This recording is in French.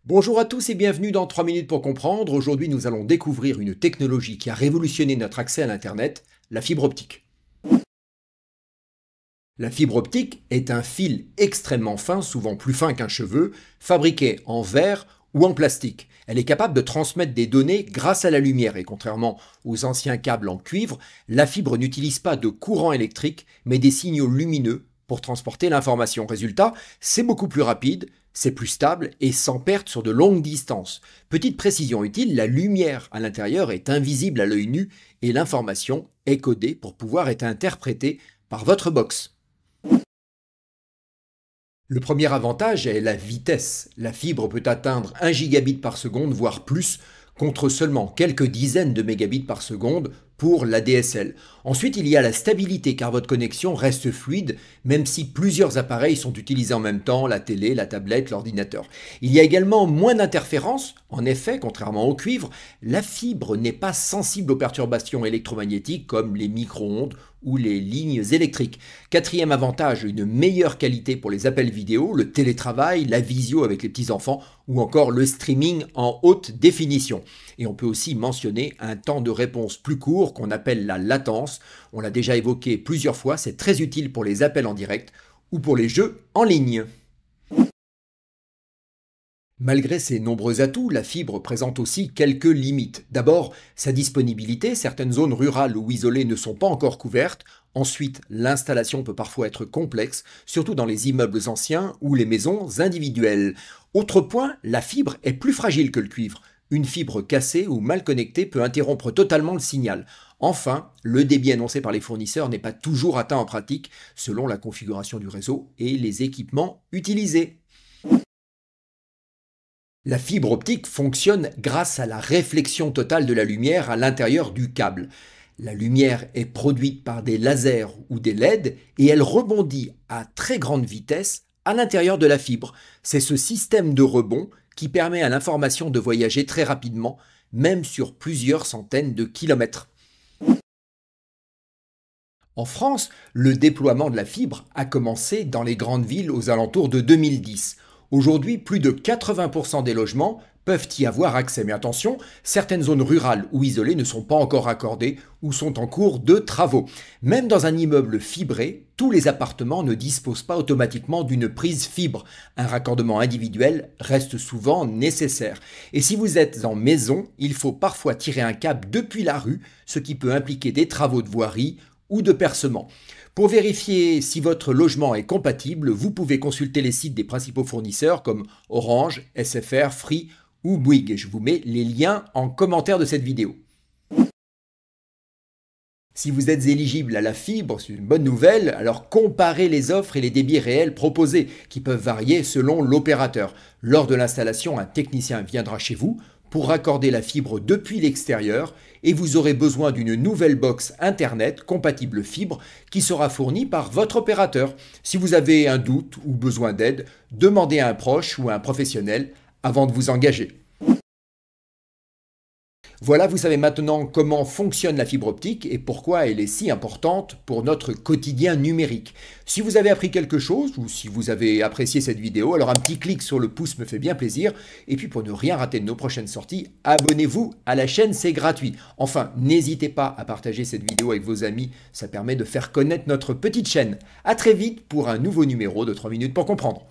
Bonjour à tous et bienvenue dans 3 minutes pour comprendre. Aujourd'hui, nous allons découvrir une technologie qui a révolutionné notre accès à l'Internet, la fibre optique. La fibre optique est un fil extrêmement fin, souvent plus fin qu'un cheveu, fabriqué en verre ou en plastique. Elle est capable de transmettre des données grâce à la lumière et contrairement aux anciens câbles en cuivre, la fibre n'utilise pas de courant électrique mais des signaux lumineux pour transporter l'information. Résultat, c'est beaucoup plus rapide, c'est plus stable et sans perte sur de longues distances. Petite précision utile, la lumière à l'intérieur est invisible à l'œil nu et l'information est codée pour pouvoir être interprétée par votre box. Le premier avantage est la vitesse. La fibre peut atteindre 1 gigabit par seconde, voire plus, contre seulement quelques dizaines de mégabits par seconde pour la DSL. Ensuite, il y a la stabilité car votre connexion reste fluide même si plusieurs appareils sont utilisés en même temps, la télé, la tablette, l'ordinateur. Il y a également moins d'interférences. En effet, contrairement au cuivre, la fibre n'est pas sensible aux perturbations électromagnétiques comme les micro-ondes ou les lignes électriques. Quatrième avantage, une meilleure qualité pour les appels vidéo, le télétravail, la visio avec les petits-enfants ou encore le streaming en haute définition. Et on peut aussi mentionner un temps de réponse plus court qu'on appelle la latence. On l'a déjà évoqué plusieurs fois, c'est très utile pour les appels en direct ou pour les jeux en ligne. Malgré ses nombreux atouts, la fibre présente aussi quelques limites. D'abord, sa disponibilité, certaines zones rurales ou isolées ne sont pas encore couvertes. Ensuite, l'installation peut parfois être complexe, surtout dans les immeubles anciens ou les maisons individuelles. Autre point, la fibre est plus fragile que le cuivre. Une fibre cassée ou mal connectée peut interrompre totalement le signal. Enfin, le débit annoncé par les fournisseurs n'est pas toujours atteint en pratique, selon la configuration du réseau et les équipements utilisés. La fibre optique fonctionne grâce à la réflexion totale de la lumière à l'intérieur du câble. La lumière est produite par des lasers ou des LED et elle rebondit à très grande vitesse à l'intérieur de la fibre. C'est ce système de rebond qui permet à l'information de voyager très rapidement, même sur plusieurs centaines de kilomètres. En France, le déploiement de la fibre a commencé dans les grandes villes aux alentours de 2010. Aujourd'hui, plus de 80% des logements peuvent y avoir accès. Mais attention, certaines zones rurales ou isolées ne sont pas encore raccordées ou sont en cours de travaux. Même dans un immeuble fibré, tous les appartements ne disposent pas automatiquement d'une prise fibre. Un raccordement individuel reste souvent nécessaire. Et si vous êtes en maison, il faut parfois tirer un câble depuis la rue, ce qui peut impliquer des travaux de voirie ou de percement. Pour vérifier si votre logement est compatible, vous pouvez consulter les sites des principaux fournisseurs comme Orange, SFR, Free ou Bouygues. Je vous mets les liens en commentaire de cette vidéo. Si vous êtes éligible à la fibre, c'est une bonne nouvelle, alors comparez les offres et les débits réels proposés qui peuvent varier selon l'opérateur. Lors de l'installation, un technicien viendra chez vous pour raccorder la fibre depuis l'extérieur et vous aurez besoin d'une nouvelle box Internet compatible fibre qui sera fournie par votre opérateur. Si vous avez un doute ou besoin d'aide, demandez à un proche ou à un professionnel avant de vous engager. Voilà, vous savez maintenant comment fonctionne la fibre optique et pourquoi elle est si importante pour notre quotidien numérique. Si vous avez appris quelque chose ou si vous avez apprécié cette vidéo, alors un petit clic sur le pouce me fait bien plaisir. Et puis pour ne rien rater de nos prochaines sorties, abonnez-vous à la chaîne, c'est gratuit. Enfin, n'hésitez pas à partager cette vidéo avec vos amis, ça permet de faire connaître notre petite chaîne. À très vite pour un nouveau numéro de 3 minutes pour comprendre.